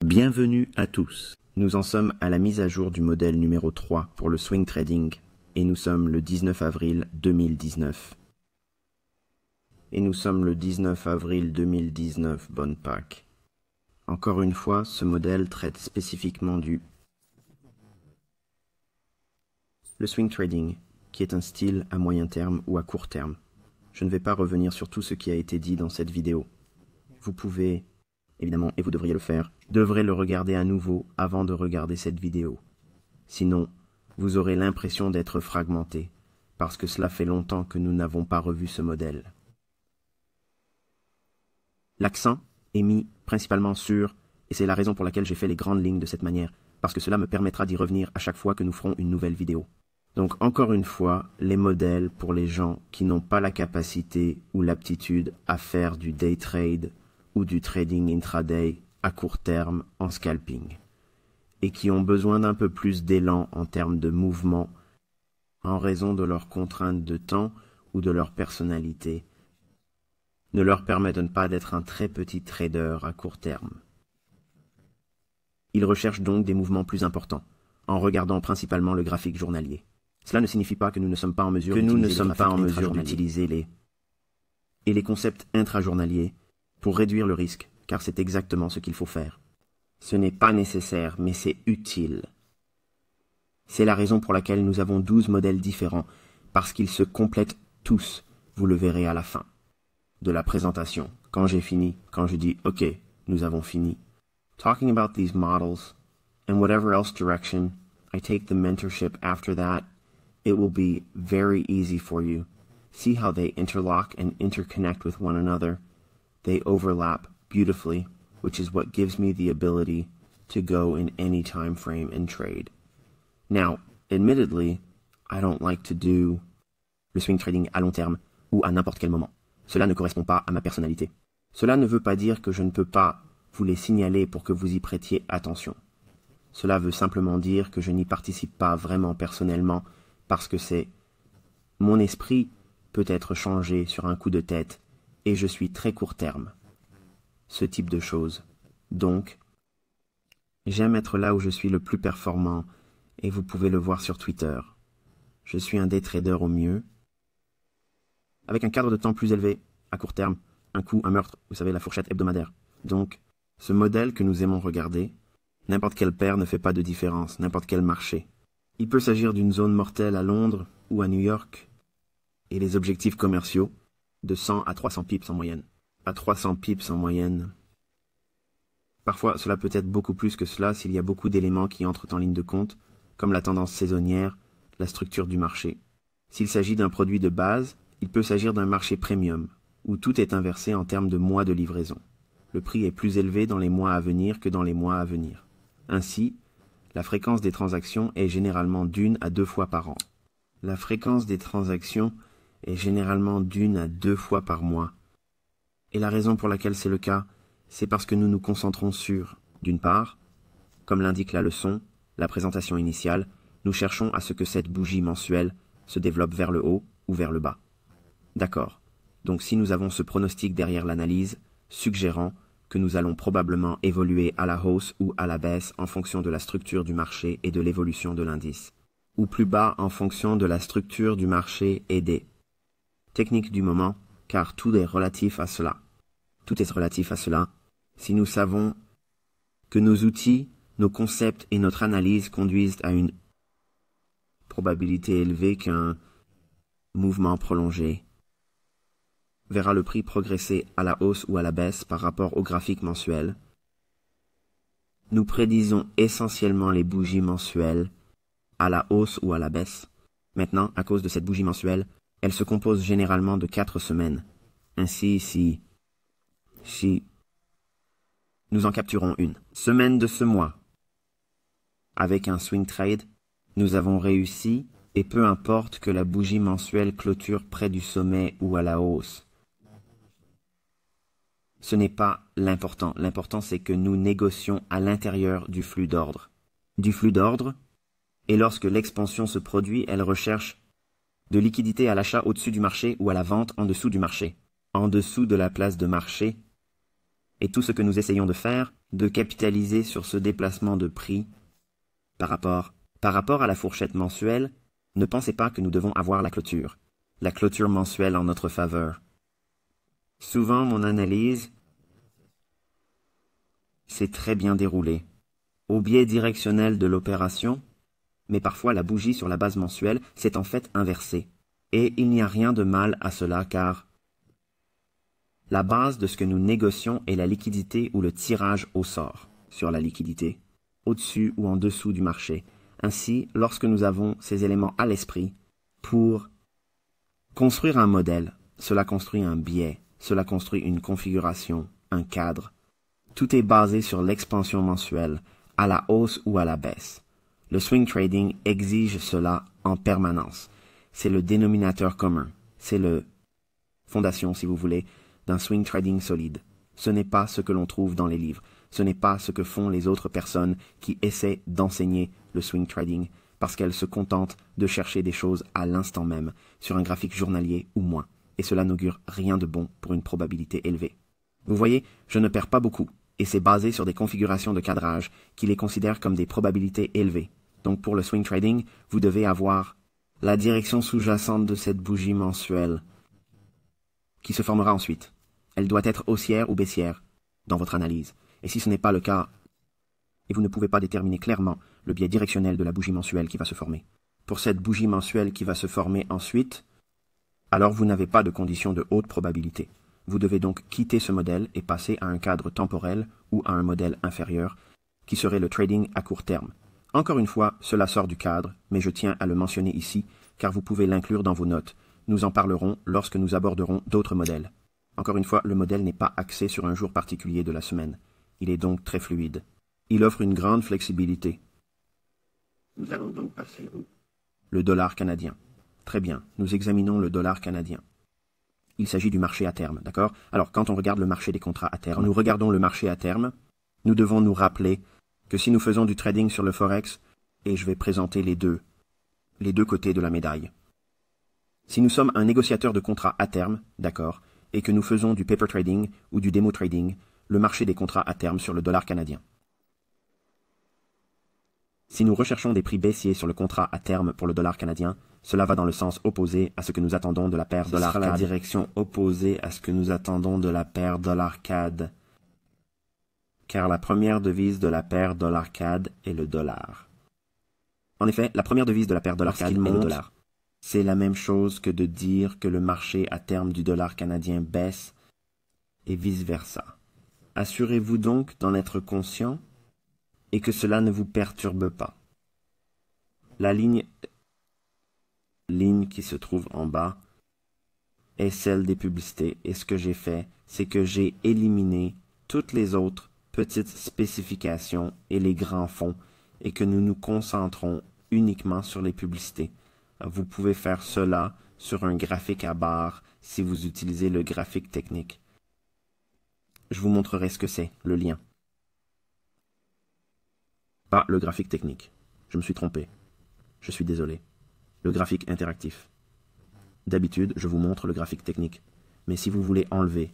Bienvenue à tous. Nous en sommes à la mise à jour du modèle numéro 3 pour le swing trading et nous sommes le 19 avril 2019. Bonne Pâques. Encore une fois, ce modèle traite spécifiquement le swing trading, qui est un style à moyen terme ou à court terme. Je ne vais pas revenir sur tout ce qui a été dit dans cette vidéo. Vous pouvez, évidemment, et vous devriez le faire, devrez le regarder à nouveau avant de regarder cette vidéo. Sinon, vous aurez l'impression d'être fragmenté, parce que cela fait longtemps que nous n'avons pas revu ce modèle. L'accent est mis principalement sur, et c'est la raison pour laquelle j'ai fait les grandes lignes de cette manière, parce que cela me permettra d'y revenir à chaque fois que nous ferons une nouvelle vidéo. Donc encore une fois, les modèles pour les gens qui n'ont pas la capacité ou l'aptitude à faire du day trade ou du trading intraday à court terme en scalping, et qui ont besoin d'un peu plus d'élan en termes de mouvement en raison de leurs contraintes de temps ou de leur personnalité, ne leur permettent pas d'être un très petit trader à court terme. Ils recherchent donc des mouvements plus importants, en regardant principalement le graphique journalier. Cela ne signifie pas que nous ne sommes pas en mesure d'utiliser les concepts intrajournaliers pour réduire le risque, car c'est exactement ce qu'il faut faire. Ce n'est pas nécessaire, mais c'est utile. C'est la raison pour laquelle nous avons 12 modèles différents, parce qu'ils se complètent tous, vous le verrez à la fin de la présentation, quand j'ai fini, quand je dis « Ok, nous avons fini ». Talking about these models, and whatever else direction I take the mentorship after that, it will be very easy for you. See how they interlock and interconnect with one another. They overlap beautifully, which is what gives me the ability to go in any time frame and trade. Now, admittedly, I don't like to do le swing trading à long terme ou à n'importe quel moment. Cela ne correspond pas à ma personnalité. Cela ne veut pas dire que je ne peux pas vous les signaler pour que vous y prêtiez attention. Cela veut simplement dire que je n'y participe pas vraiment personnellement parce que mon esprit peut être changé sur un coup de tête et je suis très court terme. Ce type de choses. Donc, j'aime être là où je suis le plus performant et vous pouvez le voir sur Twitter. Je suis un day trader au mieux, avec un cadre de temps plus élevé, à court terme, un coup, un meurtre, vous savez, la fourchette hebdomadaire. Donc, ce modèle que nous aimons regarder, n'importe quelle paire ne fait pas de différence, n'importe quel marché. Il peut s'agir d'une zone mortelle à Londres ou à New York, et les objectifs commerciaux de 100 à 300 pips en moyenne. À 300 pips en moyenne. Parfois, cela peut être beaucoup plus que cela s'il y a beaucoup d'éléments qui entrent en ligne de compte, comme la tendance saisonnière, la structure du marché. S'il s'agit d'un produit de base, il peut s'agir d'un marché premium, où tout est inversé en termes de mois de livraison. Le prix est plus élevé dans les mois à venir que dans les mois à venir. Ainsi, la fréquence des transactions est généralement d'1 à 2 fois par an. La fréquence des transactions est généralement d'1 à 2 fois par mois. Et la raison pour laquelle c'est le cas, c'est parce que nous nous concentrons sur, d'une part, comme l'indique la leçon, la présentation initiale, nous cherchons à ce que cette bougie mensuelle se développe vers le haut ou vers le bas. D'accord. Donc si nous avons ce pronostic derrière l'analyse, suggérant que nous allons probablement évoluer à la hausse ou à la baisse en fonction de la structure du marché et de l'évolution de l'indice, ou plus bas en fonction de la structure du marché et des techniques du moment, car tout est relatif à cela. Tout est relatif à cela. Si nous savons que nos outils, nos concepts et notre analyse conduisent à une probabilité élevée qu'un mouvement prolongé verra le prix progresser à la hausse ou à la baisse par rapport au graphique mensuel. Nous prédisons essentiellement les bougies mensuelles à la hausse ou à la baisse. Maintenant, à cause de cette bougie mensuelle, elle se compose généralement de 4 semaines. Ainsi, si nous en capturons une semaine de ce mois, avec un swing trade, nous avons réussi, et peu importe que la bougie mensuelle clôture près du sommet ou à la hausse. Ce n'est pas l'important. L'important, c'est que nous négocions à l'intérieur du flux d'ordre. Et lorsque l'expansion se produit, elle recherche de liquidité à l'achat au-dessus du marché ou à la vente en dessous du marché, en dessous de la place de marché. Et tout ce que nous essayons de faire, de capitaliser sur ce déplacement de prix par rapport à la fourchette mensuelle. Ne pensez pas que nous devons avoir la clôture mensuelle en notre faveur. Souvent, mon analyse s'est très bien déroulée, au biais directionnel de l'opération, mais parfois la bougie sur la base mensuelle s'est en fait inversée. Et il n'y a rien de mal à cela car la base de ce que nous négocions est la liquidité ou le tirage au sort sur la liquidité, au-dessus ou en dessous du marché. Ainsi, lorsque nous avons ces éléments à l'esprit, pour construire un modèle, cela construit un biais, cela construit une configuration, un cadre. Tout est basé sur l'expansion mensuelle, à la hausse ou à la baisse. Le swing trading exige cela en permanence. C'est le dénominateur commun. C'est la fondation, si vous voulez, d'un swing trading solide. Ce n'est pas ce que l'on trouve dans les livres. Ce n'est pas ce que font les autres personnes qui essaient d'enseigner le swing trading parce qu'elles se contentent de chercher des choses à l'instant même, sur un graphique journalier ou moins. Et cela n'augure rien de bon pour une probabilité élevée. Vous voyez, je ne perds pas beaucoup, et c'est basé sur des configurations de cadrage qui les considèrent comme des probabilités élevées. Donc pour le swing trading, vous devez avoir la direction sous-jacente de cette bougie mensuelle qui se formera ensuite. Elle doit être haussière ou baissière dans votre analyse. Et si ce n'est pas le cas, et vous ne pouvez pas déterminer clairement le biais directionnel de la bougie mensuelle qui va se former, pour cette bougie mensuelle qui va se former ensuite, alors vous n'avez pas de condition de haute probabilité. Vous devez donc quitter ce modèle et passer à un cadre temporel ou à un modèle inférieur, qui serait le trading à court terme. Encore une fois, cela sort du cadre, mais je tiens à le mentionner ici, car vous pouvez l'inclure dans vos notes. Nous en parlerons lorsque nous aborderons d'autres modèles. Encore une fois, le modèle n'est pas axé sur un jour particulier de la semaine. Il est donc très fluide. Il offre une grande flexibilité. Nous allons donc passer où? Le dollar canadien. Très bien, nous examinons le dollar canadien. Il s'agit du marché à terme, d'accord? Alors, quand on regarde le marché des contrats à terme, nous regardons le marché à terme, nous devons nous rappeler que si nous faisons du trading sur le Forex, et je vais présenter les deux côtés de la médaille. Si nous sommes un négociateur de contrats à terme, d'accord, et que nous faisons du paper trading ou du demo trading, le marché des contrats à terme sur le dollar canadien. Si nous recherchons des prix baissiers sur le contrat à terme pour le dollar canadien, cela va dans le sens opposé à ce que nous attendons de la paire dollar-CAD. La direction opposée à ce que nous attendons de la paire dollar-CAD. Car la première devise de la paire dollar-CAD est le dollar. En effet, la première devise de la paire dollar-CAD est le dollar. C'est la même chose que de dire que le marché à terme du dollar canadien baisse et vice-versa. Assurez-vous donc d'en être conscient et que cela ne vous perturbe pas. La ligne qui se trouve en bas est celle des publicités et ce que j'ai fait, c'est que j'ai éliminé toutes les autres petites spécifications et les grands fonds et que nous nous concentrons uniquement sur les publicités. Vous pouvez faire cela sur un graphique à barres si vous utilisez le graphique technique. Je vous montrerai ce que c'est, le lien. Pas le graphique technique. Je me suis trompé. Je suis désolé. Le graphique interactif. D'habitude, je vous montre le graphique technique. Mais si vous voulez enlever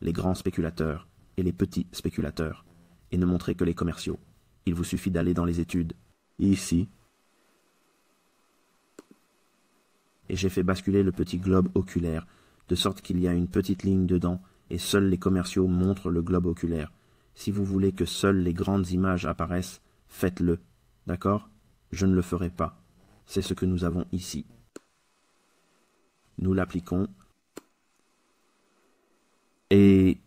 les grands spéculateurs et les petits spéculateurs et ne montrer que les commerciaux, il vous suffit d'aller dans les études, ici, et j'ai fait basculer le petit globe oculaire, de sorte qu'il y a une petite ligne dedans, et seuls les commerciaux montrent le globe oculaire. Si vous voulez que seules les grandes images apparaissent, faites-le, d'accord? Je ne le ferai pas. C'est ce que nous avons ici. Nous l'appliquons. Et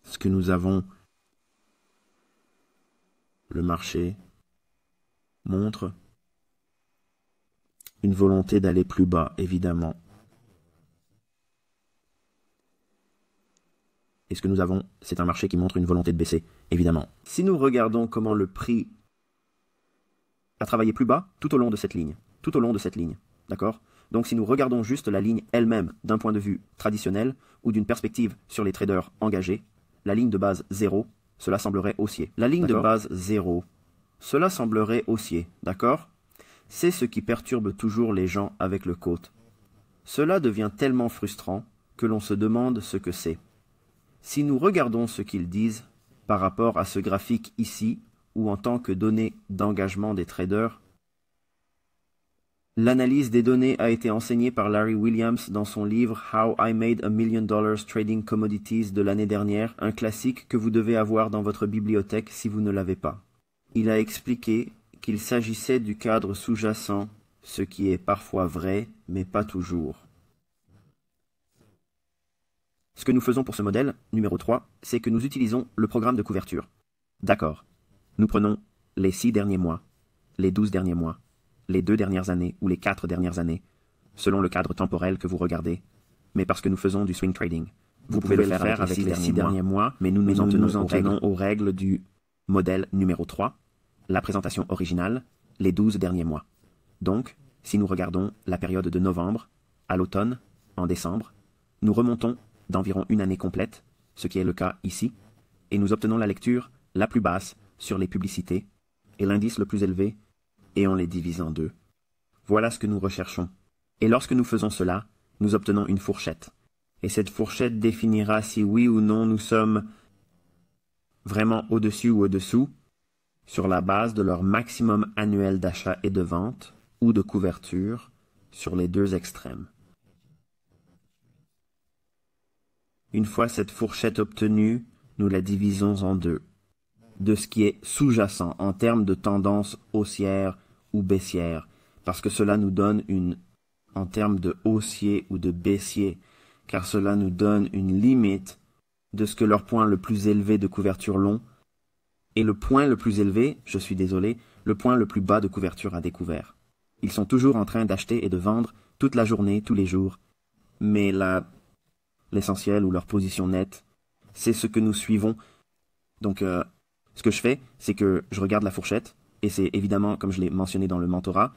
ce que nous avons, le marché montre une volonté d'aller plus bas, évidemment. Et ce que nous avons, c'est un marché qui montre une volonté de baisser, évidemment. Si nous regardons comment le prix a travaillé plus bas tout au long de cette ligne, d'accord? Donc si nous regardons juste la ligne elle-même d'un point de vue traditionnel ou d'une perspective sur les traders engagés, la ligne de base 0, cela semblerait haussier. La ligne de base 0, cela semblerait haussier, d'accord? C'est ce qui perturbe toujours les gens avec le quote. Cela devient tellement frustrant que l'on se demande ce que c'est. Si nous regardons ce qu'ils disent par rapport à ce graphique ici, ou en tant que données d'engagement des traders. L'analyse des données a été enseignée par Larry Williams dans son livre How I Made $1 Million Trading Commodities de l'année dernière, un classique que vous devez avoir dans votre bibliothèque si vous ne l'avez pas. Il a expliqué qu'il s'agissait du cadre sous-jacent, ce qui est parfois vrai, mais pas toujours. Ce que nous faisons pour ce modèle, numéro 3, c'est que nous utilisons le programme de couverture. D'accord. Nous prenons les 6 derniers mois, les 12 derniers mois, les 2 dernières années ou les 4 dernières années, selon le cadre temporel que vous regardez, mais parce que nous faisons du swing trading. Vous pouvez le faire avec les 6 derniers mois, mais nous nous en tenons aux règles du modèle numéro 3, la présentation originale, les 12 derniers mois. Donc, si nous regardons la période de novembre, à l'automne, en décembre, nous remontons d'environ une année complète, ce qui est le cas ici, et nous obtenons la lecture la plus basse sur les publicités et l'indice le plus élevé, et on les divise en deux. Voilà ce que nous recherchons. Et lorsque nous faisons cela, nous obtenons une fourchette. Et cette fourchette définira si oui ou non nous sommes vraiment au-dessus ou au-dessous, sur la base de leur maximum annuel d'achat et de vente, ou de couverture, sur les deux extrêmes. Une fois cette fourchette obtenue, nous la divisons en deux, de ce qui est sous-jacent en termes de tendance haussière ou baissière, parce que cela nous donne en termes de haussier ou de baissier, car cela nous donne une limite de ce que leur point le plus élevé de couverture long et le point le plus élevé, je suis désolé, le point le plus bas de couverture a découvert. Ils sont toujours en train d'acheter et de vendre toute la journée, tous les jours, mais l'essentiel ou leur position nette, c'est ce que nous suivons. Donc, ce que je fais, c'est que je regarde la fourchette, et c'est évidemment, comme je l'ai mentionné dans le mentorat,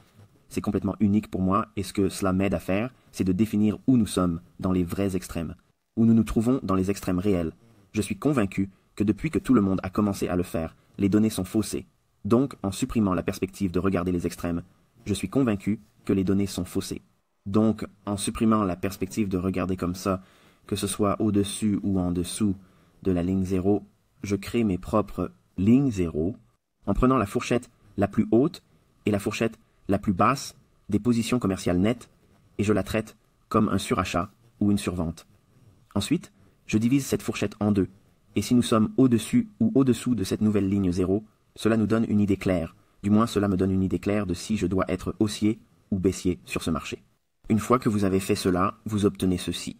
c'est complètement unique pour moi, et ce que cela m'aide à faire, c'est de définir où nous sommes dans les vrais extrêmes, où nous nous trouvons dans les extrêmes réels. Je suis convaincu que depuis que tout le monde a commencé à le faire, les données sont faussées. Donc, en supprimant la perspective de regarder les extrêmes, je suis convaincu que les données sont faussées. Donc, en supprimant la perspective de regarder comme ça, que ce soit au-dessus ou en dessous de la ligne 0, je crée mes propres lignes 0 en prenant la fourchette la plus haute et la fourchette la plus basse des positions commerciales nettes et je la traite comme un surachat ou une survente. Ensuite, je divise cette fourchette en deux et si nous sommes au-dessus ou au-dessous de cette nouvelle ligne 0, cela nous donne une idée claire. Du moins, cela me donne une idée claire de si je dois être haussier ou baissier sur ce marché. Une fois que vous avez fait cela, vous obtenez ceci.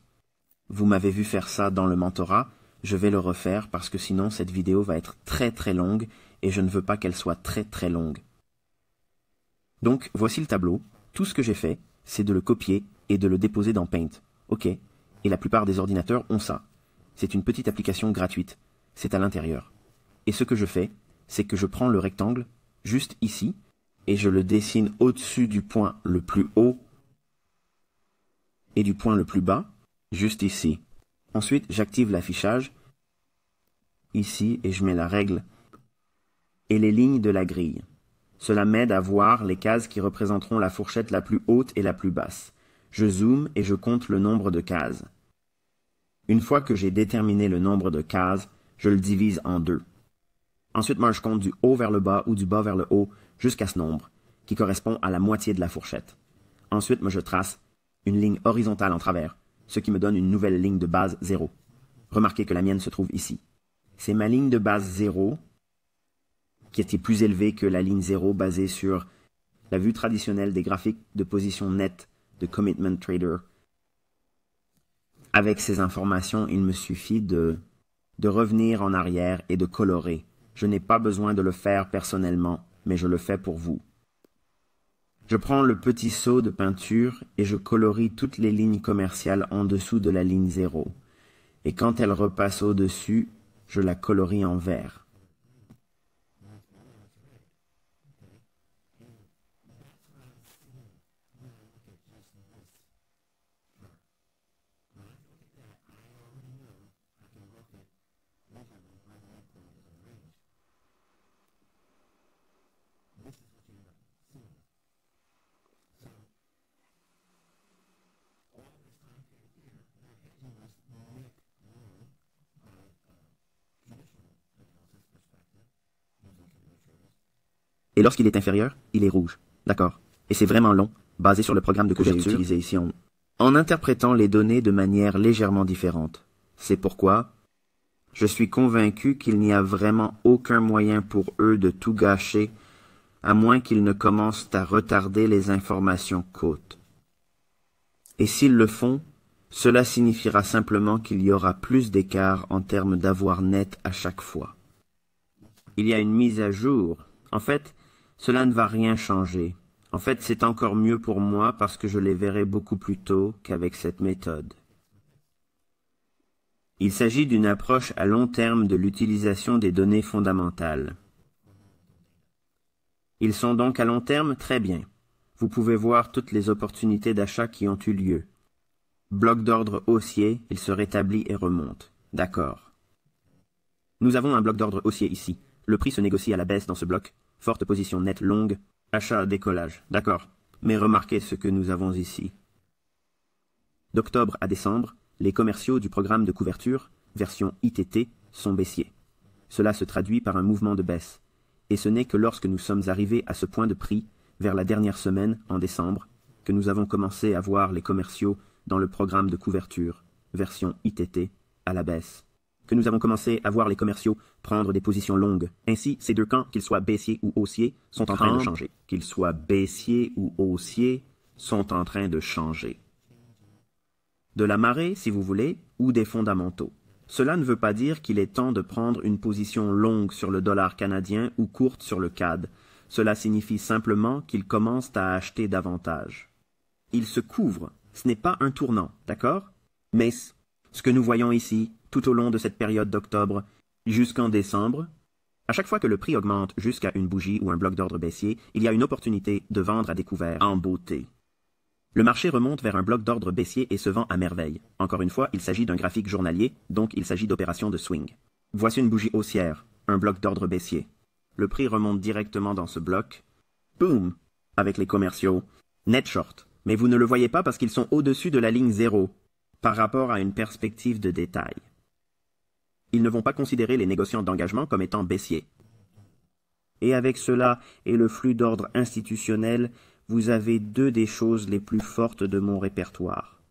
Vous m'avez vu faire ça dans le mentorat, je vais le refaire parce que sinon cette vidéo va être très très longue et je ne veux pas qu'elle soit très très longue. Donc voici le tableau, tout ce que j'ai fait, c'est de le copier et de le déposer dans Paint. Ok, et la plupart des ordinateurs ont ça. C'est une petite application gratuite, c'est à l'intérieur. Et ce que je fais, c'est que je prends le rectangle, juste ici, et je le dessine au-dessus du point le plus haut et du point le plus bas, juste ici. Ensuite, j'active l'affichage, ici, et je mets la règle et les lignes de la grille. Cela m'aide à voir les cases qui représenteront la fourchette la plus haute et la plus basse. Je zoome et je compte le nombre de cases. Une fois que j'ai déterminé le nombre de cases, je le divise en deux. Ensuite, moi, je compte du haut vers le bas ou du bas vers le haut jusqu'à ce nombre, qui correspond à la moitié de la fourchette. Ensuite, moi, je trace une ligne horizontale en travers, ce qui me donne une nouvelle ligne de base 0. Remarquez que la mienne se trouve ici. C'est ma ligne de base 0 qui était plus élevée que la ligne 0 basée sur la vue traditionnelle des graphiques de position nette de Commitment Trader. Avec ces informations, il me suffit de revenir en arrière et de colorer. Je n'ai pas besoin de le faire personnellement, mais je le fais pour vous. Je prends le petit seau de peinture et je colorie toutes les lignes commerciales en dessous de la ligne 0. Et quand elle repasse au-dessus, je la colorie en vert. Et lorsqu'il est inférieur, il est rouge. D'accord. Et c'est vraiment long, basé sur le programme de couverture utilisé ici en interprétant les données de manière légèrement différente. C'est pourquoi je suis convaincu qu'il n'y a vraiment aucun moyen pour eux de tout gâcher, à moins qu'ils ne commencent à retarder les informations côtes. Et s'ils le font, cela signifiera simplement qu'il y aura plus d'écart en termes d'avoir net à chaque fois. Il y a une mise à jour. En fait, cela ne va rien changer. En fait, c'est encore mieux pour moi parce que je les verrai beaucoup plus tôt qu'avec cette méthode. Il s'agit d'une approche à long terme de l'utilisation des données fondamentales. Ils sont donc à long terme, très bien. Vous pouvez voir toutes les opportunités d'achat qui ont eu lieu. Bloc d'ordre haussier, il se rétablit et remonte. D'accord. Nous avons un bloc d'ordre haussier ici. Le prix se négocie à la baisse dans ce bloc. Forte position nette longue. Achat à décollage. D'accord. Mais remarquez ce que nous avons ici. D'octobre à décembre, les commerciaux du programme de couverture, version ITT, sont baissiers. Cela se traduit par un mouvement de baisse. Et ce n'est que lorsque nous sommes arrivés à ce point de prix, vers la dernière semaine, en décembre, que nous avons commencé à voir les commerciaux dans le programme de couverture, version ITT, à la baisse. Que nous avons commencé à voir les commerciaux prendre des positions longues. Ainsi, ces deux camps, qu'ils soient baissiers ou haussiers, sont en train de changer. Qu'ils soient baissiers ou haussiers, sont en train de changer. De la marée, si vous voulez, ou des fondamentaux. Cela ne veut pas dire qu'il est temps de prendre une position longue sur le dollar canadien ou courte sur le CAD. Cela signifie simplement qu'ils commencent à acheter davantage. Ils se couvrent. Ce n'est pas un tournant, d'accord? Mais ce que nous voyons ici, tout au long de cette période d'octobre jusqu'en décembre, à chaque fois que le prix augmente jusqu'à une bougie ou un bloc d'ordre baissier, il y a une opportunité de vendre à découvert en beauté. Le marché remonte vers un bloc d'ordre baissier et se vend à merveille. Encore une fois, il s'agit d'un graphique journalier, donc il s'agit d'opérations de swing. Voici une bougie haussière, un bloc d'ordre baissier. Le prix remonte directement dans ce bloc. Boum! Avec les commerciaux. Net short. Mais vous ne le voyez pas parce qu'ils sont au-dessus de la ligne 0, par rapport à une perspective de détail. Ils ne vont pas considérer les négociants d'engagement comme étant baissiers. Et avec cela et le flux d'ordre institutionnel, vous avez deux des choses les plus fortes de mon répertoire.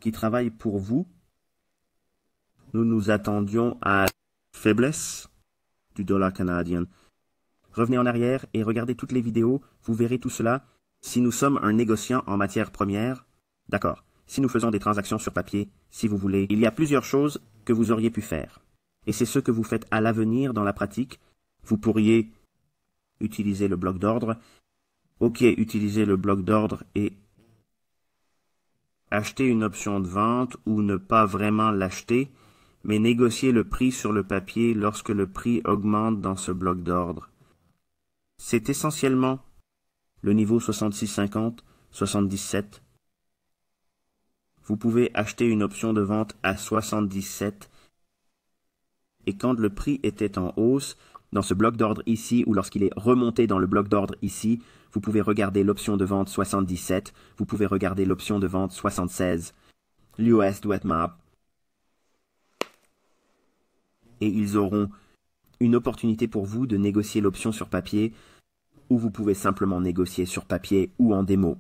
Qui travaillent pour vous. Nous nous attendions à faiblesse du dollar canadien. Revenez en arrière et regardez toutes les vidéos, vous verrez tout cela. Si nous sommes un négociant en matière première, d'accord, si nous faisons des transactions sur papier, si vous voulez, il y a plusieurs choses que vous auriez pu faire. Et c'est ce que vous faites à l'avenir dans la pratique. Vous pourriez utiliser le bloc d'ordre. Ok, utiliser le bloc d'ordre et acheter une option de vente ou ne pas vraiment l'acheter, mais négocier le prix sur le papier lorsque le prix augmente dans ce bloc d'ordre. C'est essentiellement le niveau 66,50, 77. Vous pouvez acheter une option de vente à 77 et quand le prix était en hausse, dans ce bloc d'ordre ici ou lorsqu'il est remonté dans le bloc d'ordre ici, vous pouvez regarder l'option de vente 77, vous pouvez regarder l'option de vente 76, l'US Duet Map. Et ils auront une opportunité pour vous de négocier l'option sur papier ou vous pouvez simplement négocier sur papier ou en démo.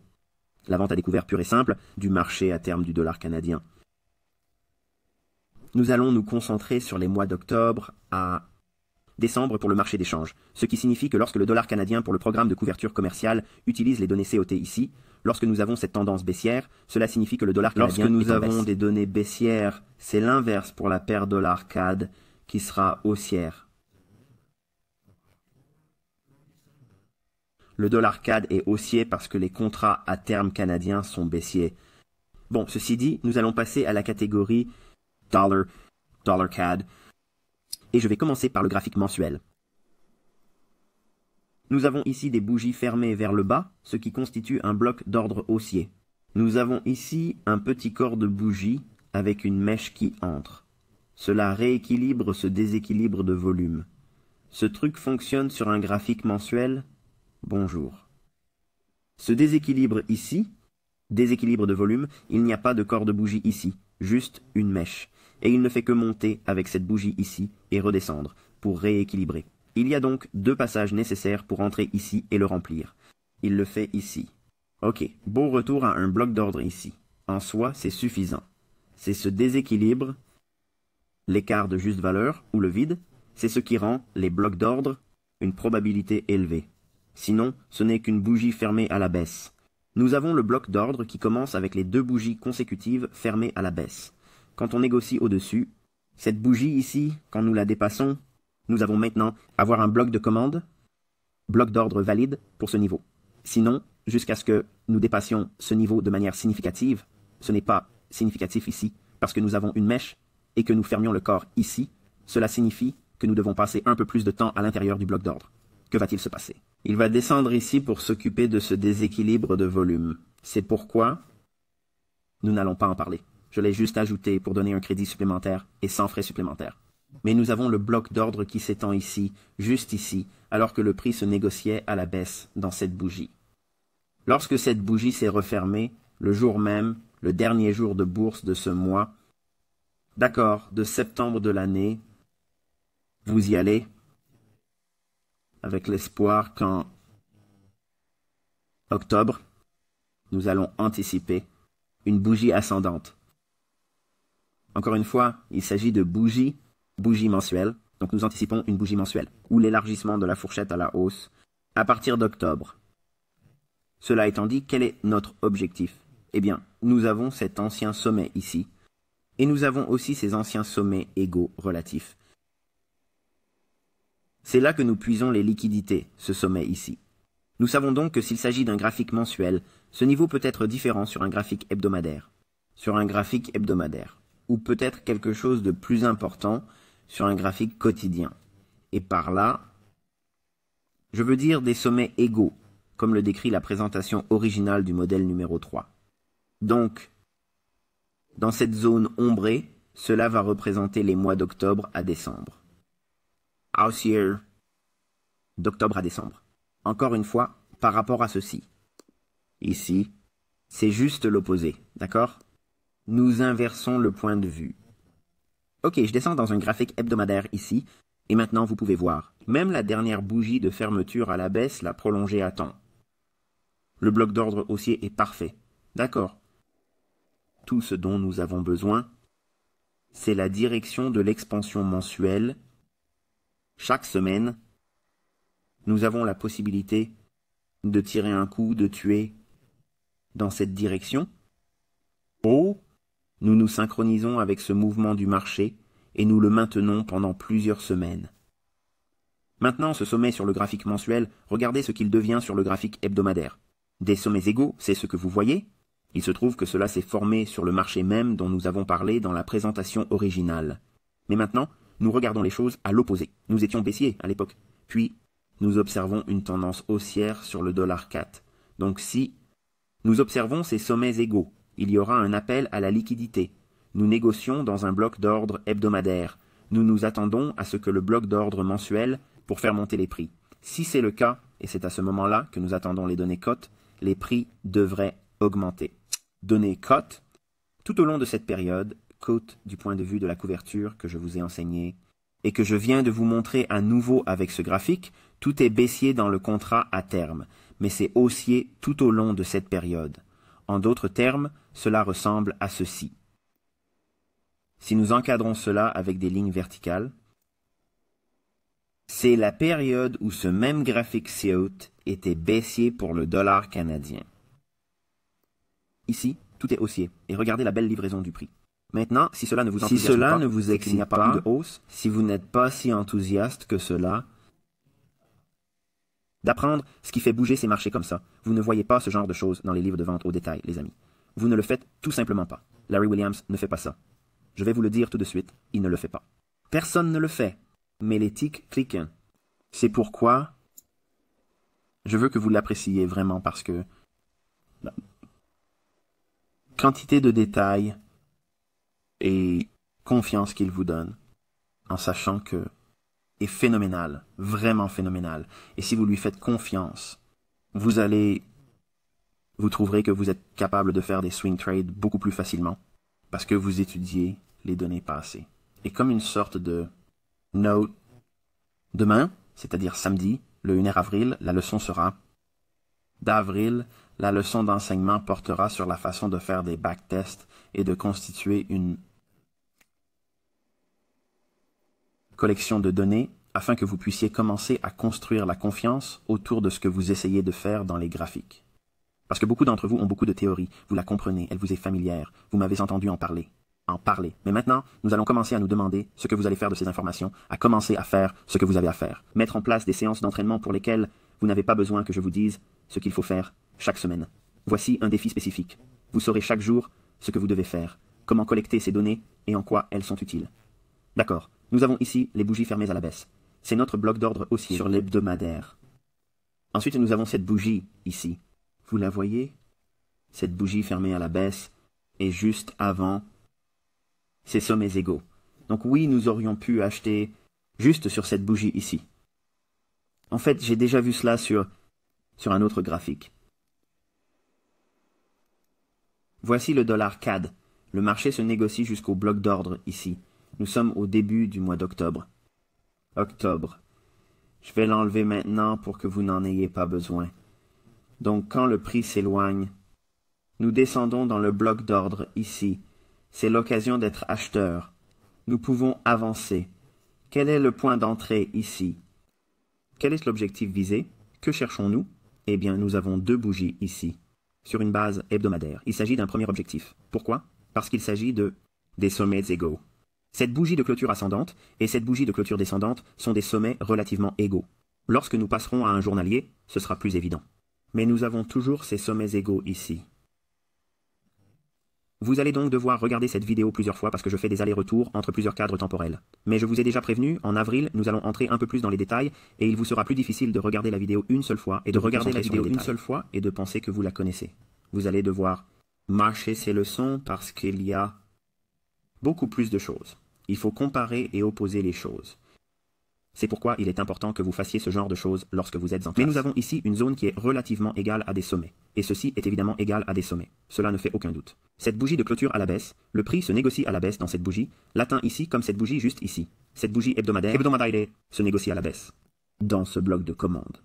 La vente à découvert pure et simple du marché à terme du dollar canadien. Nous allons nous concentrer sur les mois d'octobre à décembre pour le marché d'échange, ce qui signifie que lorsque le dollar canadien pour le programme de couverture commerciale utilise les données COT ici, lorsque nous avons cette tendance baissière, cela signifie que le dollar canadien est en baisse. Lorsque nous avons des données baissières, c'est l'inverse pour la paire dollar CAD qui sera haussière. Le dollar CAD est haussier parce que les contrats à terme canadiens sont baissiers. Bon, ceci dit, nous allons passer à la catégorie dollar CAD. Et je vais commencer par le graphique mensuel. Nous avons ici des bougies fermées vers le bas, ce qui constitue un bloc d'ordre haussier. Nous avons ici un petit corps de bougie avec une mèche qui entre. Cela rééquilibre ce déséquilibre de volume. Ce truc fonctionne sur un graphique mensuel. Bonjour. Ce déséquilibre ici, déséquilibre de volume, il n'y a pas de corps de bougie ici, juste une mèche. Et il ne fait que monter avec cette bougie ici et redescendre pour rééquilibrer. Il y a donc 2 passages nécessaires pour entrer ici et le remplir. Il le fait ici. Ok, beau retour à un bloc d'ordre ici. En soi, c'est suffisant. C'est ce déséquilibre, l'écart de juste valeur ou le vide, c'est ce qui rend les blocs d'ordre une probabilité élevée. Sinon, ce n'est qu'une bougie fermée à la baisse. Nous avons le bloc d'ordre qui commence avec les 2 bougies consécutives fermées à la baisse. Quand on négocie au-dessus, cette bougie ici, quand nous la dépassons, nous avons maintenant avoir un bloc de commande, bloc d'ordre valide pour ce niveau. Sinon, jusqu'à ce que nous dépassions ce niveau de manière significative, ce n'est pas significatif ici, parce que nous avons une mèche et que nous fermions le corps ici, cela signifie que nous devons passer un peu plus de temps à l'intérieur du bloc d'ordre. Que va-t-il se passer? Il va descendre ici pour s'occuper de ce déséquilibre de volume. C'est pourquoi nous n'allons pas en parler. Je l'ai juste ajouté pour donner un crédit supplémentaire et sans frais supplémentaires. Mais nous avons le bloc d'ordre qui s'étend ici, juste ici, alors que le prix se négociait à la baisse dans cette bougie. Lorsque cette bougie s'est refermée, le jour même, le dernier jour de bourse de ce mois, d'accord, de septembre de l'année, vous y allez, avec l'espoir qu'en octobre, nous allons anticiper une bougie ascendante. Encore une fois, il s'agit de bougie mensuelle, donc nous anticipons une bougie mensuelle, ou l'élargissement de la fourchette à la hausse, à partir d'octobre. Cela étant dit, quel est notre objectif? Eh bien, nous avons cet ancien sommet ici, et nous avons aussi ces anciens sommets égaux relatifs. C'est là que nous puisons les liquidités, ce sommet ici. Nous savons donc que s'il s'agit d'un graphique mensuel, ce niveau peut être différent sur un graphique hebdomadaire. Ou peut-être quelque chose de plus important sur un graphique quotidien. Et par là, je veux dire des sommets égaux, comme le décrit la présentation originale du modèle numéro 3. Donc, dans cette zone ombrée, cela va représenter les mois d'octobre à décembre. House year, d'octobre à décembre. Encore une fois, par rapport à ceci. Ici, c'est juste l'opposé, d'accord? Nous inversons le point de vue. Ok, je descends dans un graphique hebdomadaire ici, et maintenant vous pouvez voir. Même la dernière bougie de fermeture à la baisse l'a prolongée à temps. Le bloc d'ordre haussier est parfait. D'accord. Tout ce dont nous avons besoin, c'est la direction de l'expansion mensuelle. Chaque semaine, nous avons la possibilité de tirer un coup, de tuer dans cette direction. Ou nous nous synchronisons avec ce mouvement du marché et nous le maintenons pendant plusieurs semaines. Maintenant, ce sommet sur le graphique mensuel, regardez ce qu'il devient sur le graphique hebdomadaire. Des sommets égaux, c'est ce que vous voyez. Il se trouve que cela s'est formé sur le marché même dont nous avons parlé dans la présentation originale. Mais maintenant, nous regardons les choses à l'opposé. Nous étions baissiers à l'époque. Puis, nous observons une tendance haussière sur le dollar CAT. Donc si nous observons ces sommets égaux, il y aura un appel à la liquidité. Nous négocions dans un bloc d'ordre hebdomadaire. Nous nous attendons à ce que le bloc d'ordre mensuel pour faire monter les prix. Si c'est le cas, et c'est à ce moment-là que nous attendons les données cotes, les prix devraient augmenter. Données cotes, tout au long de cette période, cotes du point de vue de la couverture que je vous ai enseigné, et que je viens de vous montrer à nouveau avec ce graphique, tout est baissier dans le contrat à terme, mais c'est haussier tout au long de cette période. En d'autres termes, cela ressemble à ceci. Si nous encadrons cela avec des lignes verticales, c'est la période où ce même graphique COT était baissier pour le dollar canadien. Ici, tout est haussier, et regardez la belle livraison du prix. Maintenant, si cela ne vous enthousiasme pas, ne vous excite pas, pas de hausse, si vous n'êtes pas si enthousiaste que cela, d'apprendre ce qui fait bouger ces marchés comme ça. Vous ne voyez pas ce genre de choses dans les livres de vente au détail, les amis. Vous ne le faites tout simplement pas. Larry Williams ne fait pas ça. Je vais vous le dire tout de suite, il ne le fait pas. Personne ne le fait, mais les tics cliquent. C'est pourquoi je veux que vous l'appréciez vraiment parce que la quantité de détails et confiance qu'il vous donne, en sachant que est phénoménal, vraiment phénoménal. Et si vous lui faites confiance, vous trouverez que vous êtes capable de faire des swing trades beaucoup plus facilement parce que vous étudiez les données passées. Et comme une sorte de note, demain, c'est-à-dire samedi, le 1er avril, la leçon sera d'avril, la leçon d'enseignement portera sur la façon de faire des backtests et de constituer une collection de données afin que vous puissiez commencer à construire la confiance autour de ce que vous essayez de faire dans les graphiques. Parce que beaucoup d'entre vous ont beaucoup de théories, vous la comprenez, elle vous est familière, vous m'avez entendu en parler. Mais maintenant, nous allons commencer à nous demander ce que vous allez faire de ces informations, à commencer à faire ce que vous avez à faire. Mettre en place des séances d'entraînement pour lesquelles vous n'avez pas besoin que je vous dise ce qu'il faut faire chaque semaine. Voici un défi spécifique. Vous saurez chaque jour ce que vous devez faire, comment collecter ces données et en quoi elles sont utiles. D'accord, nous avons ici les bougies fermées à la baisse. C'est notre bloc d'ordre haussier sur l'hebdomadaire. Ensuite, nous avons cette bougie ici. Vous la voyez? Cette bougie fermée à la baisse est juste avant ces sommets égaux. Donc oui, nous aurions pu acheter juste sur cette bougie ici. En fait, j'ai déjà vu cela sur un autre graphique. Voici le dollar CAD. Le marché se négocie jusqu'au bloc d'ordre ici. Nous sommes au début du mois d'octobre. Je vais l'enlever maintenant pour que vous n'en ayez pas besoin. Donc quand le prix s'éloigne, nous descendons dans le bloc d'ordre ici. C'est l'occasion d'être acheteur. Nous pouvons avancer. Quel est le point d'entrée ici? Quel est l'objectif visé? Que cherchons-nous? Eh bien, nous avons deux bougies ici, sur une base hebdomadaire. Il s'agit d'un premier objectif. Pourquoi? Parce qu'il s'agit des sommets égaux. Cette bougie de clôture ascendante et cette bougie de clôture descendante sont des sommets relativement égaux. Lorsque nous passerons à un journalier, ce sera plus évident. Mais nous avons toujours ces sommets égaux ici. Vous allez donc devoir regarder cette vidéo plusieurs fois parce que je fais des allers-retours entre plusieurs cadres temporels. Mais je vous ai déjà prévenu, en avril, nous allons entrer un peu plus dans les détails et il vous sera plus difficile de regarder la vidéo une seule fois et de penser que vous la connaissez. Vous allez devoir marcher ces leçons parce qu'il y a beaucoup plus de choses. Il faut comparer et opposer les choses. C'est pourquoi il est important que vous fassiez ce genre de choses lorsque vous êtes en classe. Mais nous avons ici une zone qui est relativement égale à des sommets. Et ceci est évidemment égal à des sommets. Cela ne fait aucun doute. Cette bougie de clôture à la baisse, le prix se négocie à la baisse dans cette bougie, l'atteint ici comme cette bougie juste ici. Cette bougie hebdomadaire se négocie à la baisse. Dans ce bloc de commande.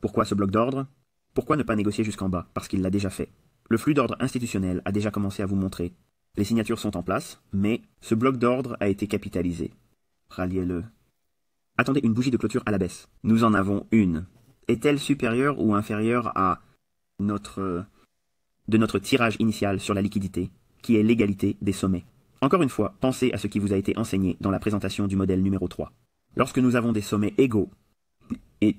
Pourquoi ce bloc d'ordre? Pourquoi ne pas négocier jusqu'en bas? Parce qu'il l'a déjà fait. Le flux d'ordre institutionnel a déjà commencé à vous montrer. Les signatures sont en place, mais ce bloc d'ordre a été capitalisé. Ralliez-le. Attendez, une bougie de clôture à la baisse. Nous en avons une. Est-elle supérieure ou inférieure à notre tirage initial sur la liquidité, qui est l'égalité des sommets? Encore une fois, pensez à ce qui vous a été enseigné dans la présentation du modèle numéro 3. Lorsque nous avons des sommets égaux, et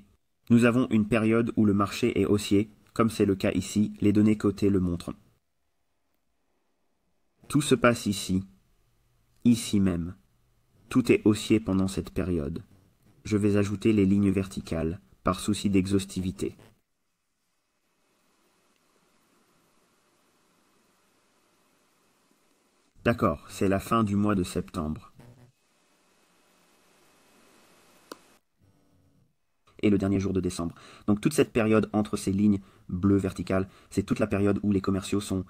nous avons une période où le marché est haussier, comme c'est le cas ici, les données cotées le montrent. Tout se passe ici même. Tout est haussier pendant cette période. Je vais ajouter les lignes verticales, par souci d'exhaustivité. D'accord, c'est la fin du mois de septembre. Et le dernier jour de décembre. Donc toute cette période entre ces lignes bleues verticales, c'est toute la période où les commerciaux sont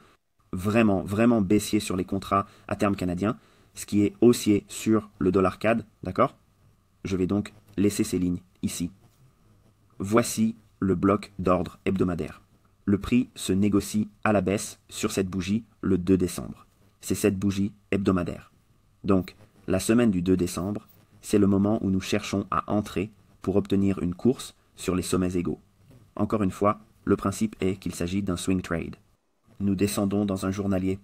vraiment baissiers sur les contrats à terme canadiens, ce qui est haussier sur le dollar CAD, d'accord? Je vais donc laisser ces lignes ici. Voici le bloc d'ordre hebdomadaire. Le prix se négocie à la baisse sur cette bougie le 2 décembre. C'est cette bougie hebdomadaire. Donc, la semaine du 2 décembre, c'est le moment où nous cherchons à entrer pour obtenir une course sur les sommets égaux. Encore une fois, le principe est qu'il s'agit d'un swing trade. Nous descendons dans un journalier.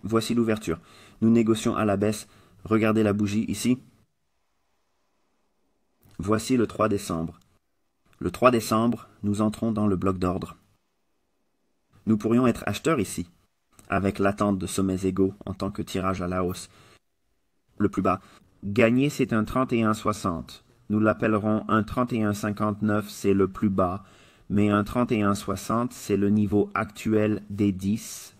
Voici l'ouverture. Nous négocions à la baisse. Regardez la bougie ici. Voici le 3 décembre. Le 3 décembre, nous entrons dans le bloc d'ordre. Nous pourrions être acheteurs ici, avec l'attente de sommets égaux en tant que tirage à la hausse. Le plus bas. Gagner, c'est un 31,60. Nous l'appellerons un 31,59, c'est le plus bas, mais un 31,60, c'est le niveau actuel des 10.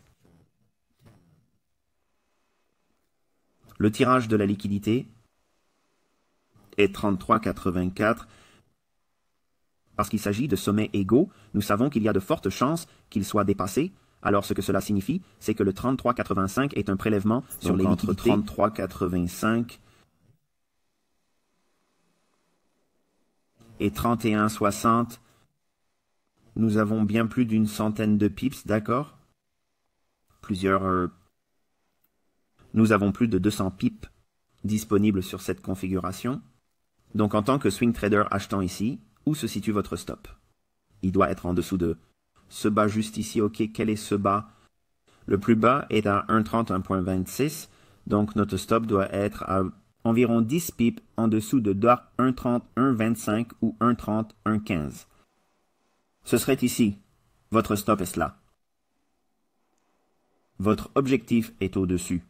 Le tirage de la liquidité est 33,84. Parce qu'il s'agit de sommets égaux, nous savons qu'il y a de fortes chances qu'ils soient dépassés. Alors ce que cela signifie, c'est que le 33,85 est un prélèvement sur les liquidités. 33,85 et 31,60. Nous avons bien plus d'une centaine de pips, d'accord? Nous avons plus de 200 pips disponibles sur cette configuration. Donc en tant que swing trader achetant ici, où se situe votre stop? Il doit être en dessous de ce bas juste ici. Ok, quel est ce bas? Le plus bas est à 1,30, 1,26. Donc notre stop doit être à environ 10 pips en dessous de 1,30, 1,25 ou 1,30, 1,15. Ce serait ici. Votre stop est là. Votre objectif est au-dessus.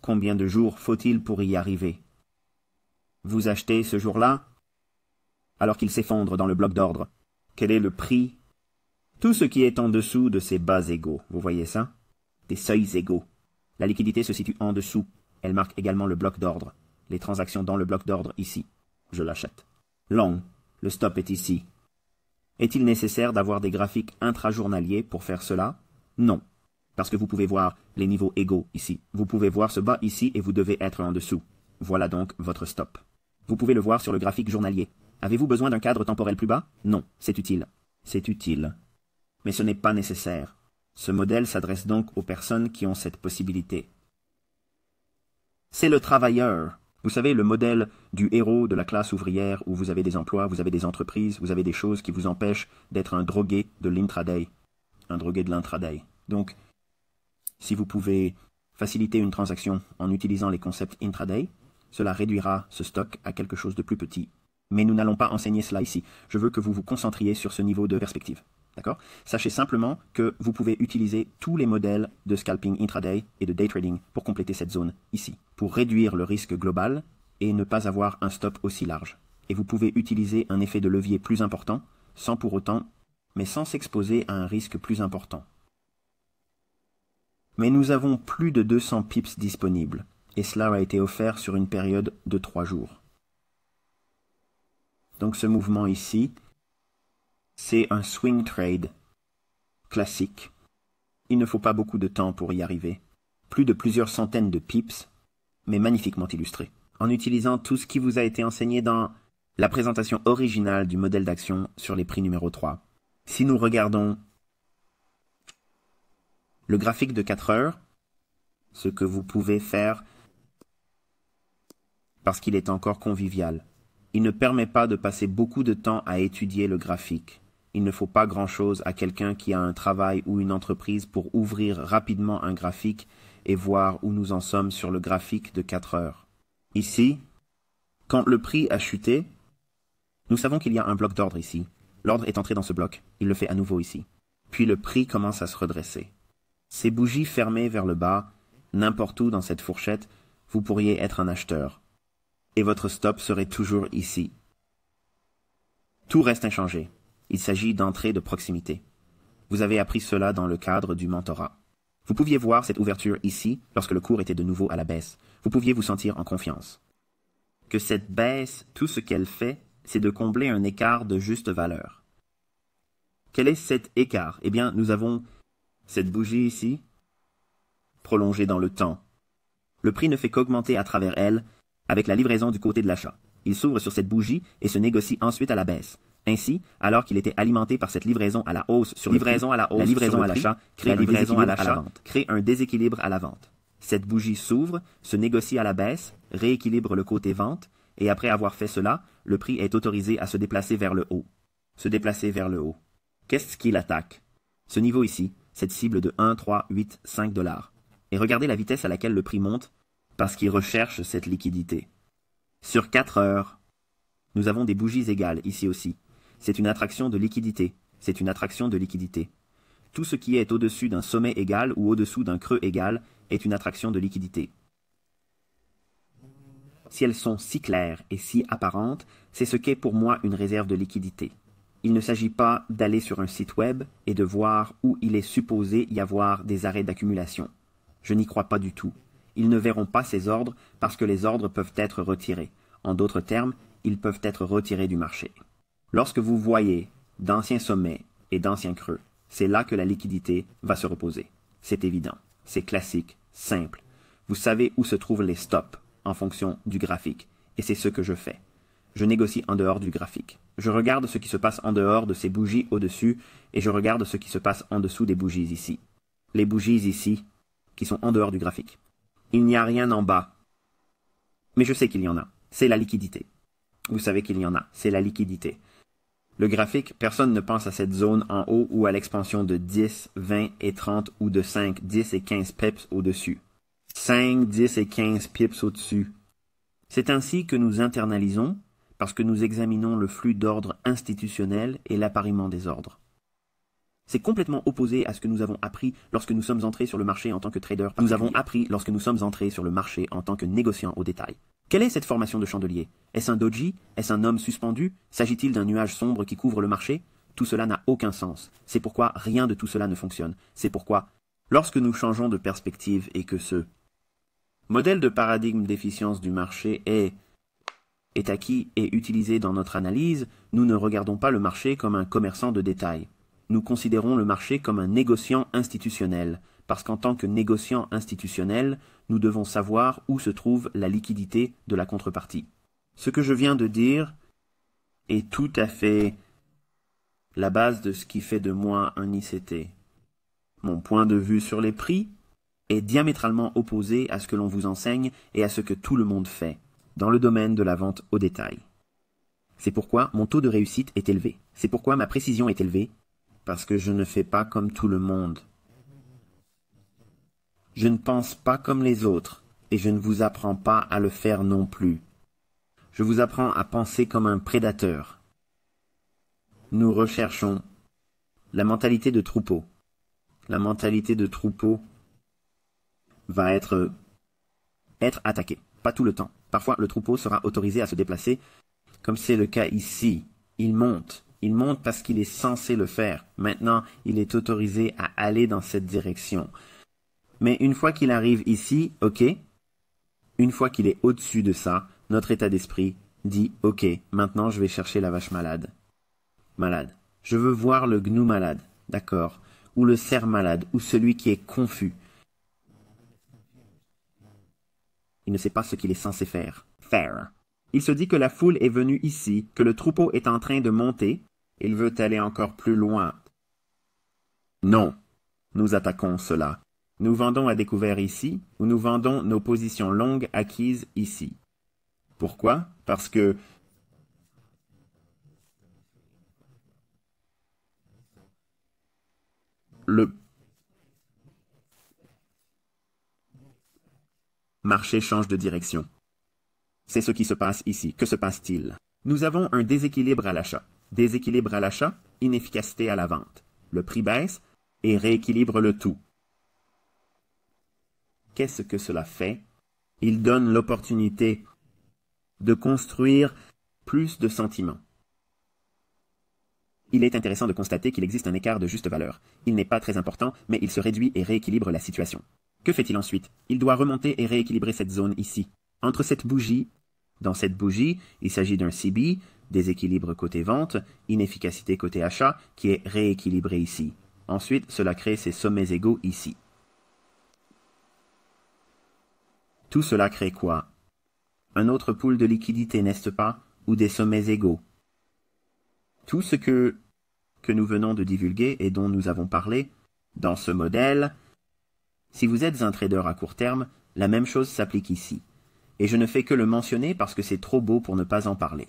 Combien de jours faut-il pour y arriver? Vous achetez ce jour-là, alors qu'il s'effondre dans le bloc d'ordre. Quel est le prix? Tout ce qui est en dessous de ces bas égaux. Vous voyez ça? Des seuils égaux. La liquidité se situe en dessous. Elle marque également le bloc d'ordre. Les transactions dans le bloc d'ordre ici. Je l'achète. Long. Le stop est ici. Est-il nécessaire d'avoir des graphiques intrajournaliers pour faire cela? Non. Parce que vous pouvez voir les niveaux égaux ici. Vous pouvez voir ce bas ici et vous devez être en dessous. Voilà donc votre stop. Vous pouvez le voir sur le graphique journalier. Avez-vous besoin d'un cadre temporel plus bas? Non, c'est utile. C'est utile. Mais ce n'est pas nécessaire. Ce modèle s'adresse donc aux personnes qui ont cette possibilité. C'est le travailleur. Vous savez, le modèle du héros de la classe ouvrière où vous avez des emplois, vous avez des entreprises, vous avez des choses qui vous empêchent d'être un drogué de l'intraday. Un drogué de l'intraday. Donc, si vous pouvez faciliter une transaction en utilisant les concepts intraday, cela réduira ce stock à quelque chose de plus petit. Mais nous n'allons pas enseigner cela ici. Je veux que vous vous concentriez sur ce niveau de perspective. D'accord? Sachez simplement que vous pouvez utiliser tous les modèles de scalping intraday et de day trading pour compléter cette zone ici, pour réduire le risque global et ne pas avoir un stop aussi large. Et vous pouvez utiliser un effet de levier plus important, sans pour autant, mais sans s'exposer à un risque plus important. Mais nous avons plus de 200 pips disponibles, et cela a été offert sur une période de 3 jours. Donc ce mouvement ici, c'est un swing trade classique. Il ne faut pas beaucoup de temps pour y arriver. Plus de plusieurs centaines de pips, mais magnifiquement illustrés. En utilisant tout ce qui vous a été enseigné dans la présentation originale du modèle d'action sur les prix numéro 3. Si nous regardons le graphique de 4 heures, ce que vous pouvez faire parce qu'il est encore convivial. Il ne permet pas de passer beaucoup de temps à étudier le graphique. Il ne faut pas grand-chose à quelqu'un qui a un travail ou une entreprise pour ouvrir rapidement un graphique et voir où nous en sommes sur le graphique de 4 heures. Ici, quand le prix a chuté, nous savons qu'il y a un bloc d'ordre ici. L'ordre est entré dans ce bloc. Il le fait à nouveau ici. Puis le prix commence à se redresser. Ces bougies fermées vers le bas, n'importe où dans cette fourchette, vous pourriez être un acheteur. Et votre stop serait toujours ici. Tout reste inchangé. Il s'agit d'entrées de proximité. Vous avez appris cela dans le cadre du mentorat. Vous pouviez voir cette ouverture ici lorsque le cours était de nouveau à la baisse. Vous pouviez vous sentir en confiance. Que cette baisse, tout ce qu'elle fait, c'est de combler un écart de juste valeur. Quel est cet écart? Eh bien, nous avons cette bougie ici, prolongée dans le temps. Le prix ne fait qu'augmenter à travers elle, avec la livraison du côté de l'achat. Il s'ouvre sur cette bougie et se négocie ensuite à la baisse. Ainsi, alors qu'il était alimenté par cette livraison à la hausse sur la livraison à l'achat crée un déséquilibre à la vente. Cette bougie s'ouvre, se négocie à la baisse, rééquilibre le côté vente, et après avoir fait cela, le prix est autorisé à se déplacer vers le haut. Se déplacer vers le haut. Qu'est-ce qu'il attaque? Ce niveau ici, cette cible de 1, 3, 8, 5 $. Et regardez la vitesse à laquelle le prix monte, parce qu'il recherche cette liquidité. Sur 4 heures, nous avons des bougies égales ici aussi. C'est une attraction de liquidité. C'est une attraction de liquidité. Tout ce qui est au-dessus d'un sommet égal ou au-dessous d'un creux égal est une attraction de liquidité. Si elles sont si claires et si apparentes, c'est ce qu'est pour moi une réserve de liquidité. Il ne s'agit pas d'aller sur un site web et de voir où il est supposé y avoir des arrêts d'accumulation. Je n'y crois pas du tout. Ils ne verront pas ces ordres parce que les ordres peuvent être retirés. En d'autres termes, ils peuvent être retirés du marché. Lorsque vous voyez d'anciens sommets et d'anciens creux, c'est là que la liquidité va se reposer. C'est évident, c'est classique, simple. Vous savez où se trouvent les stops en fonction du graphique, et c'est ce que je fais. Je négocie en dehors du graphique. Je regarde ce qui se passe en dehors de ces bougies au-dessus et je regarde ce qui se passe en dessous des bougies ici. Les bougies ici, qui sont en dehors du graphique. Il n'y a rien en bas. Mais je sais qu'il y en a. C'est la liquidité. Vous savez qu'il y en a. C'est la liquidité. Le graphique, personne ne pense à cette zone en haut ou à l'expansion de 10, 20 et 30 ou de 5, 10 et 15 pips au-dessus. 5, 10 et 15 pips au-dessus. C'est ainsi que nous internalisons parce que nous examinons le flux d'ordre institutionnel et l'appariement des ordres. C'est complètement opposé à ce que nous avons appris lorsque nous sommes entrés sur le marché en tant que traders. Nous avons appris lorsque nous sommes entrés sur le marché en tant que négociants au détail. Quelle est cette formation de chandelier? Est-ce un doji? Est-ce un homme suspendu? S'agit-il d'un nuage sombre qui couvre le marché? Tout cela n'a aucun sens. C'est pourquoi rien de tout cela ne fonctionne. C'est pourquoi, lorsque nous changeons de perspective et que ce modèle de paradigme d'efficience du marché est acquis et utilisé dans notre analyse, nous ne regardons pas le marché comme un commerçant de détail. Nous considérons le marché comme un négociant institutionnel, parce qu'en tant que négociant institutionnel, nous devons savoir où se trouve la liquidité de la contrepartie. Ce que je viens de dire est tout à fait la base de ce qui fait de moi un ICT. Mon point de vue sur les prix est diamétralement opposé à ce que l'on vous enseigne et à ce que tout le monde fait dans le domaine de la vente au détail. C'est pourquoi mon taux de réussite est élevé. C'est pourquoi ma précision est élevée, parce que je ne fais pas comme tout le monde. Je ne pense pas comme les autres, et je ne vous apprends pas à le faire non plus. Je vous apprends à penser comme un prédateur. Nous recherchons la mentalité de troupeau. La mentalité de troupeau va être attaquée, pas tout le temps. Parfois, le troupeau sera autorisé à se déplacer, comme c'est le cas ici. Il monte parce qu'il est censé le faire. Maintenant, il est autorisé à aller dans cette direction. Mais une fois qu'il arrive ici, ok, une fois qu'il est au-dessus de ça, notre état d'esprit dit, ok, maintenant je vais chercher la vache malade. Malade. Je veux voir le gnou malade, d'accord, ou le cerf malade, ou celui qui est confus. Il ne sait pas ce qu'il est censé faire. Faire. Il se dit que la foule est venue ici, que le troupeau est en train de monter. Il veut aller encore plus loin. Non. Nous attaquons cela. Nous vendons à découvert ici, ou nous vendons nos positions longues acquises ici. Pourquoi? Parce que le marché change de direction. C'est ce qui se passe ici. Que se passe-t-il? Nous avons un déséquilibre à l'achat. Déséquilibre à l'achat, inefficacité à la vente. Le prix baisse et rééquilibre le tout. Qu'est-ce que cela fait? Il donne l'opportunité de construire plus de sentiments. Il est intéressant de constater qu'il existe un écart de juste valeur. Il n'est pas très important, mais il se réduit et rééquilibre la situation. Que fait-il ensuite? Il doit remonter et rééquilibrer cette zone ici. Entre cette bougie, dans cette bougie, il s'agit d'un CB, déséquilibre côté vente, inefficacité côté achat, qui est rééquilibré ici. Ensuite, cela crée ces sommets égaux ici. Tout cela crée quoi? Un autre pool de liquidité, n'est-ce pas? Ou des sommets égaux? Tout ce que nous venons de divulguer et dont nous avons parlé, dans ce modèle, si vous êtes un trader à court terme, la même chose s'applique ici. Et je ne fais que le mentionner parce que c'est trop beau pour ne pas en parler.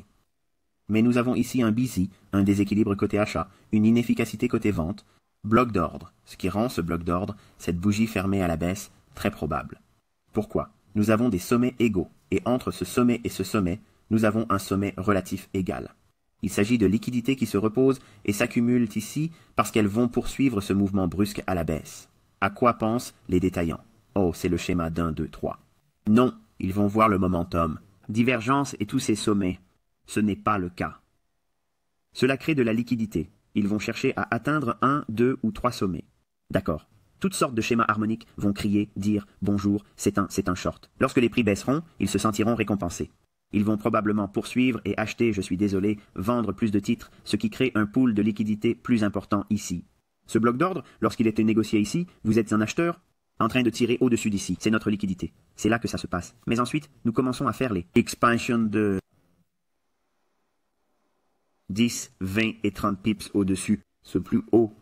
Mais nous avons ici un BC, un déséquilibre côté achat, une inefficacité côté vente, bloc d'ordre, ce qui rend ce bloc d'ordre, cette bougie fermée à la baisse, très probable. Pourquoi? Nous avons des sommets égaux, et entre ce sommet et ce sommet, nous avons un sommet relatif égal. Il s'agit de liquidités qui se reposent et s'accumulent ici parce qu'elles vont poursuivre ce mouvement brusque à la baisse. À quoi pensent les détaillants? Oh, c'est le schéma d'1, 2, 3. Non, ils vont voir le momentum. Divergence et tous ces sommets. Ce n'est pas le cas. Cela crée de la liquidité. Ils vont chercher à atteindre 1, 2 ou 3 sommets. D'accord. Toutes sortes de schémas harmoniques vont crier, dire « bonjour, c'est un short ». Lorsque les prix baisseront, ils se sentiront récompensés. Ils vont probablement poursuivre et acheter, je suis désolé, vendre plus de titres, ce qui crée un pool de liquidité plus important ici. Ce bloc d'ordre, lorsqu'il était négocié ici, vous êtes un acheteur en train de tirer au-dessus d'ici. C'est notre liquidité. C'est là que ça se passe. Mais ensuite, nous commençons à faire les expansions de 10, 20 et 30 pips au-dessus, ce plus haut.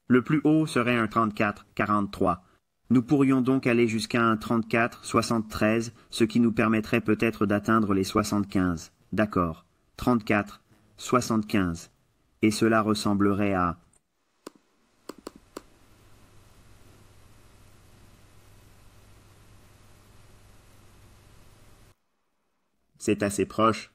Le plus haut serait un 34, 43. Nous pourrions donc aller jusqu'à un 34, 73, ce qui nous permettrait peut-être d'atteindre les 75. D'accord. 34, 75. Et cela ressemblerait à... C'est assez proche.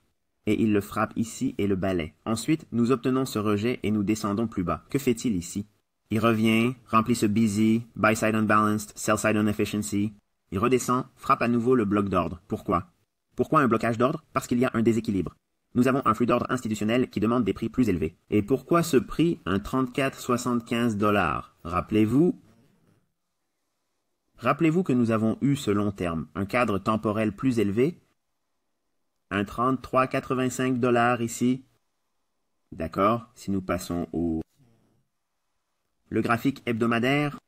Et il le frappe ici et le balaie. Ensuite, nous obtenons ce rejet et nous descendons plus bas. Que fait-il ici? Il revient, remplit ce busy, buy-side unbalanced, sell-side inefficiency. Il redescend, frappe à nouveau le bloc d'ordre. Pourquoi? Pourquoi un blocage d'ordre? Parce qu'il y a un déséquilibre. Nous avons un flux d'ordre institutionnel qui demande des prix plus élevés. Et pourquoi ce prix? Un 34,75 $. Rappelez-vous que nous avons eu ce long terme, un cadre temporel plus élevé, un 33,85 $ ici. D'accord, si nous passons au... Le graphique hebdomadaire,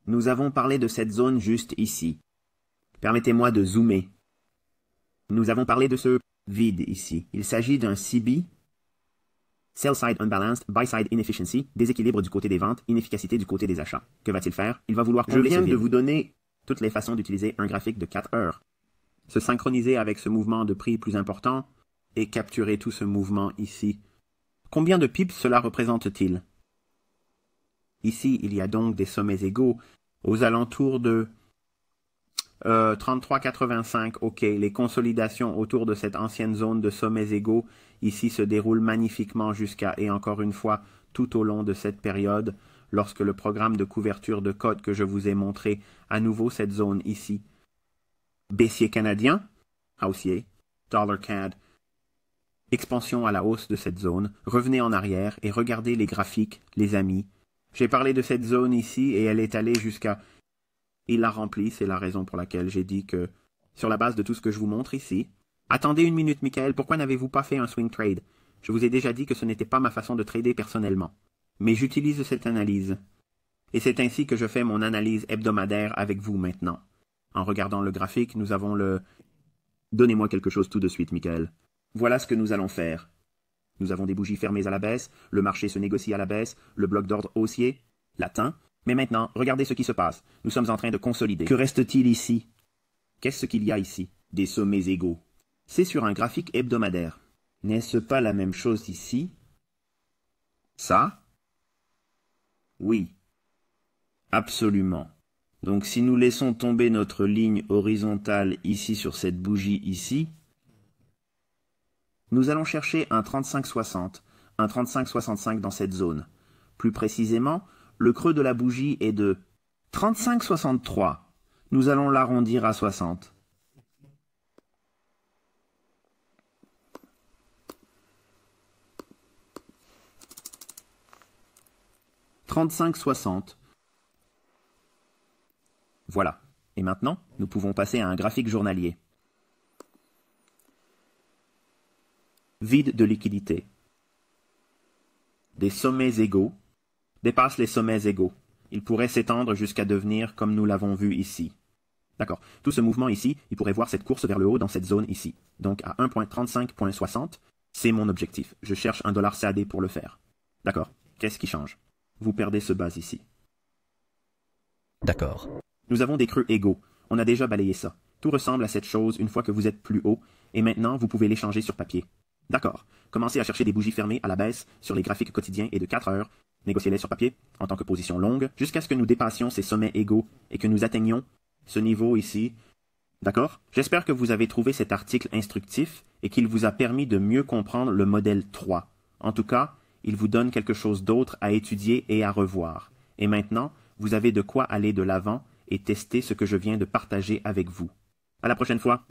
nous avons parlé de cette zone juste ici. Permettez-moi de zoomer. Nous avons parlé de ce vide ici. Il s'agit d'un CB, Sell Side Unbalanced, Buy Side Inefficiency, déséquilibre du côté des ventes, inefficacité du côté des achats. Que va-t-il faire? Il va vouloir combler ce vide. Je viens de vous donner toutes les façons d'utiliser un graphique de 4 heures. Se synchroniser avec ce mouvement de prix plus important et capturer tout ce mouvement ici. Combien de pips cela représente-t-il? Ici, il y a donc des sommets égaux aux alentours de 33,85. Ok, les consolidations autour de cette ancienne zone de sommets égaux ici se déroulent magnifiquement jusqu'à, et encore une fois, tout au long de cette période, lorsque le programme de couverture de cote que je vous ai montré, à nouveau cette zone ici. Baissier canadien, haussier, dollar CAD, expansion à la hausse de cette zone, revenez en arrière et regardez les graphiques, les amis. J'ai parlé de cette zone ici et elle est allée jusqu'à... Il l'a remplie, c'est la raison pour laquelle j'ai dit que, sur la base de tout ce que je vous montre ici... Attendez une minute, Michael, pourquoi n'avez-vous pas fait un swing trade? Je vous ai déjà dit que ce n'était pas ma façon de trader personnellement. Mais j'utilise cette analyse. Et c'est ainsi que je fais mon analyse hebdomadaire avec vous maintenant. En regardant le graphique, nous avons le... Donnez-moi quelque chose tout de suite, Michael. Voilà ce que nous allons faire. Nous avons des bougies fermées à la baisse, le marché se négocie à la baisse, le bloc d'ordre haussier l'atteint. Mais maintenant, regardez ce qui se passe. Nous sommes en train de consolider. Que reste-t-il ici? Qu'est-ce qu'il y a ici? Des sommets égaux. C'est sur un graphique hebdomadaire. N'est-ce pas la même chose ici? Ça? Oui. Absolument. Donc si nous laissons tomber notre ligne horizontale ici sur cette bougie ici, nous allons chercher un 35,60, un 35,65 dans cette zone. Plus précisément, le creux de la bougie est de 35,63. Nous allons l'arrondir à 60. « 35,60. Voilà. Et maintenant, nous pouvons passer à un graphique journalier. Vide de liquidité. Des sommets égaux dépassent les sommets égaux. Il pourrait s'étendre jusqu'à devenir comme nous l'avons vu ici. D'accord. Tout ce mouvement ici, il pourrait voir cette course vers le haut dans cette zone ici. Donc à 1.35.60, c'est mon objectif. Je cherche un dollar CAD pour le faire. D'accord. Qu'est-ce qui change? Vous perdez ce bas ici. D'accord. Nous avons des creux égaux. On a déjà balayé ça. Tout ressemble à cette chose une fois que vous êtes plus haut, et maintenant vous pouvez l'échanger sur papier. D'accord. Commencez à chercher des bougies fermées à la baisse sur les graphiques quotidiens et de 4 heures. Négociez-les sur papier, en tant que position longue, jusqu'à ce que nous dépassions ces sommets égaux et que nous atteignions ce niveau ici. D'accord? J'espère que vous avez trouvé cet article instructif et qu'il vous a permis de mieux comprendre le modèle 3. En tout cas, il vous donne quelque chose d'autre à étudier et à revoir. Et maintenant, vous avez de quoi aller de l'avant et tester ce que je viens de partager avec vous. À la prochaine fois!